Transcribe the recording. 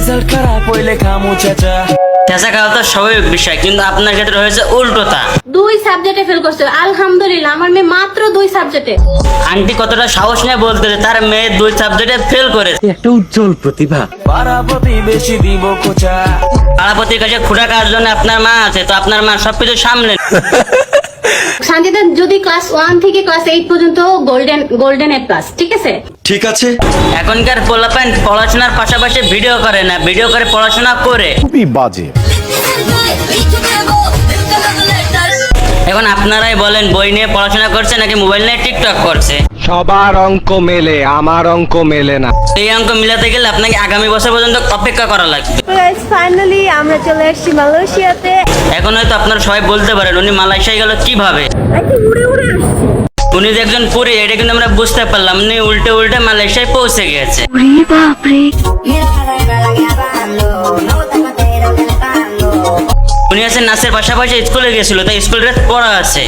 Result খারাপ হইলে খামু চাচা। চেঁচা খাওয়া তো স্বাভাবিক বিষয়, কিন্তু আপনার ক্ষেত্রে হয়েছে উল্টোটা। 2 সাবজেক্টে ফেল করছে, আলহামদুলিল্লাহ। আমার মেয়ে মাত্র 2 সাবজেক্টে। আন্টি কতটা সাহস নিয়ে বলতে যে তার মেয়ে 2 সাবজেক্টে ফেল করেছে। একটা উজ্জ্বল প্রতিভা। পাড়া প্রতিবেশী দিব কোচা। পাড়াপতির কাছে খুঁড়া কার জন্য আপনার মা আছে, তো আপনার মা সবকিছু সামলে। শান্তিদা যদি ক্লাস 1 থেকে ক্লাস 8 পর্যন্ত গোল্ডেন এ প্লাস, ঠিক আছে? ঠিক আছে। এখনকার পোলাপান পড়াশোনার পাশাপাশি ভিডিও করে না, ভিডিও করে পড়াশোনা করে। খুবই বাজে। এখন আপনারাই বলেন, বই নিয়ে পড়াশোনা করছে নাকি মোবাইল নিয়ে টিকটক করছে? সবার অঙ্ক মেলে, আমার অঙ্ক মেলে না। এই অঙ্ক মিলাতে গেলে আপনাকে আগামী বছর পর্যন্ত অপেক্ষা করা লাগবে। ফাইনালি আমরা চলে এসেছি মালয়েশিয়াতে। এখন হয়তো আপনারা সবাই বলতে পারেন উনি মালয়েশিয়ায় গেল কিভাবে। উড়ে উড়ে আসছি। উনি যে একজন পুরী, এটা কিন্তু আমরা বুঝতে পারলাম। উনি উল্টে উল্টে মালয়েশিয়ায় পৌঁছে গেছে। উনি আছে নাচের পাশাপাশি স্কুলে গেছিল, তাই স্কুল ড্রেস পরা আছে।